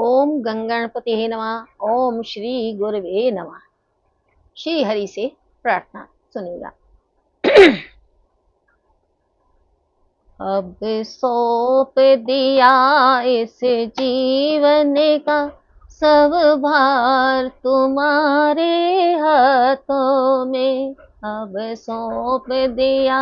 ओम गंगणपते नमः। ओम श्री गुरुवे नमः। श्री हरि से प्रार्थना सुनेगा। अब सौंप दिया इस जीवन का सब भार तुम्हारे हाथों में। अब सौंप दिया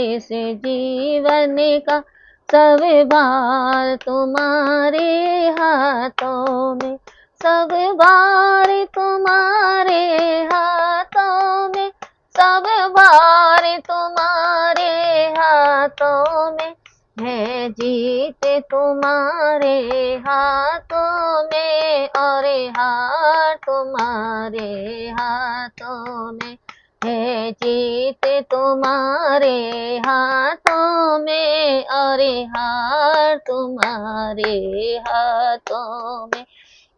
इस जीवन का सब भार तुम्हारे हाथों में। सब भार तुम्हारे हाथों में। सब भार तुम्हारे हाथों में है। जीत तुम्हारे हाथों में और हार तुम्हारे हाथों में है। जीत तुम्हारे हाथों में और हार तुम्हारे हाथों में।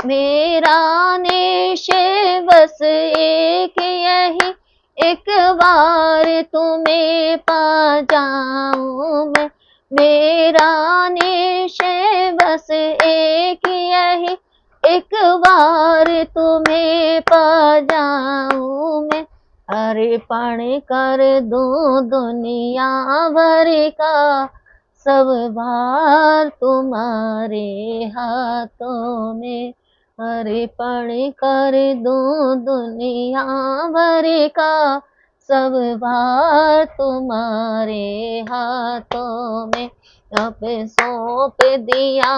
मेरा निश्चय बस एक यही, एक बार तुम्हें पा जाऊं मैं। मेरा निश्चय बस एक यही, एक बार तुम्हें पा जाऊं मैं। अर्पण कर दूं दुनिया भर का सब भार तुम्हारे हाथों में। अर्पण कर दूं दुनिया भर का सब भार तुम्हारे हाथों में। अब सौंप दिया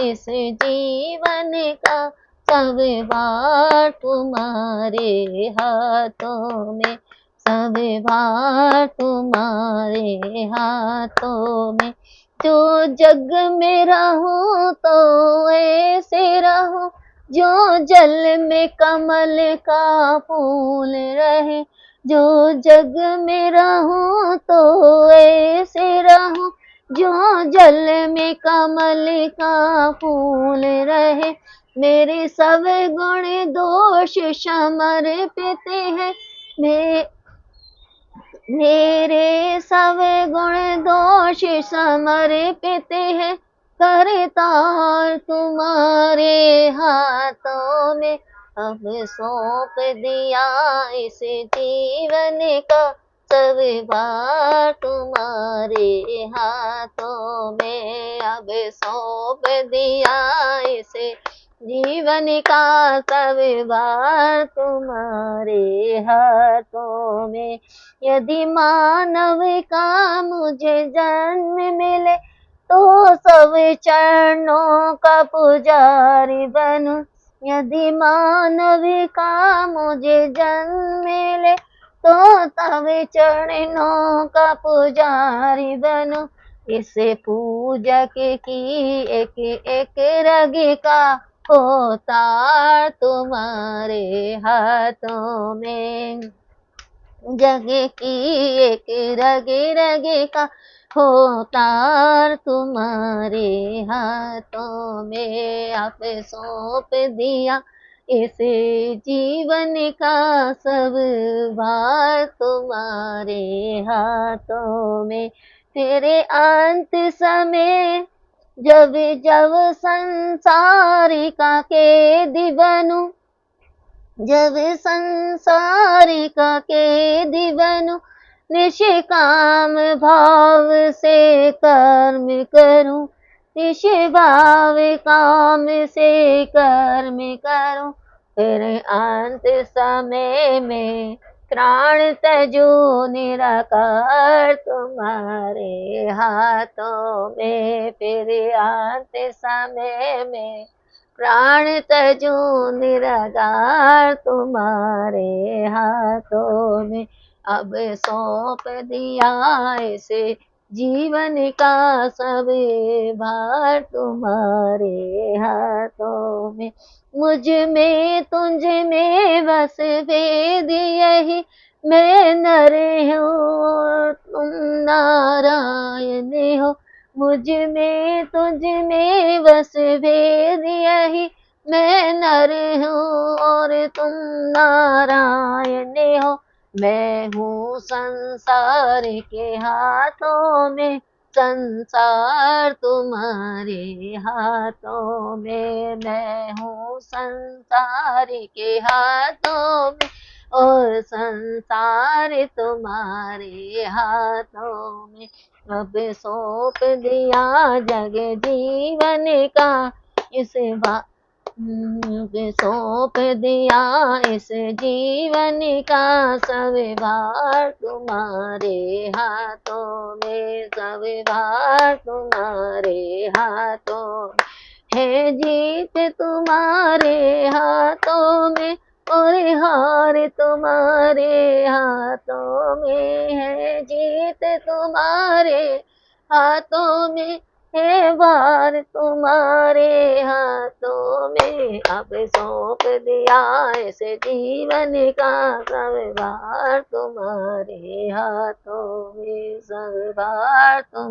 इस जीवन का सब भार तुम्हारे हाथों में। सब भार तुम्हारे हाथों में। जो जग में रहूं तो ऐसे रहूं, जो जल में कमल का फूल रहे। जो जग में रहूं तो ऐसे रहूं, जो जल में कमल का फूल रहे। मेरे सब गुण दोष समर्पित है। मेरे सब गुण दोष समर्पित है। करतार तुम्हारे हाथों में। अब सौंप दिया इस जीवन का सब भार तुम्हारे हाथों में। अब सौंप दिया इस जीवन का सब भार तुम्हारे हाथों में। यदि मानव का मुझे जन्म मिले तो सब चरणों का पुजारी बनूं। यदि मानव का मुझे जन्म मिले तो तब चरणों का पुजारी बनूं। इसे पूजक की एक एक रग का होता तुम्हारे हाथों में। जग की एक रग रग का होता तुम्हारे हाथों में। आप सौंप दिया इस जीवन का सब भार तुम्हारे हाथों में। तेरे अंत समय जब जब संसारिका कैदी बनूं, जब संसारिका कैदी बनूं, निष्काम भाव से कर्म करूं। निष्भाव काम से कर्म करूं। फिर अंत समय में प्राण तजो निराकार तुम्हारे हाथों में। फिर अंत समय में प्राण तजो निराकार तुम्हारे हाथों में। अब सौंप दिया इसे जीवन का सब भार तुम्हारे हाथों में। मुझ में तुझ में बस भेद यही, मैं नर हूँ तुम नारायण हो। मुझ में तुझ में बस भेद यही, मैं नर हूँ और तुम नारायण हो। मैं हूँ संसार के हाथों में संसार तुम्हारे हाथों में, मैं हूँ संसार के हाथों में, और संसार तुम्हारे हाथों में। अब सौंप दिया जग जीवन का इस सौंप दिया इस जीवन का, सब भार तुम्हारे हाथों में, सब भार तुम्हारे हाथों में। है जीत तुम्हारे हाथों में, और हार तुम्हारे हाथों में, है जीत तुम्हारे हाथों में, है वार तुम्हारे हाथों में। अब सौंप दिया इस जीवन का, सब भार तुम्हारे हाथों में, सब भार तुम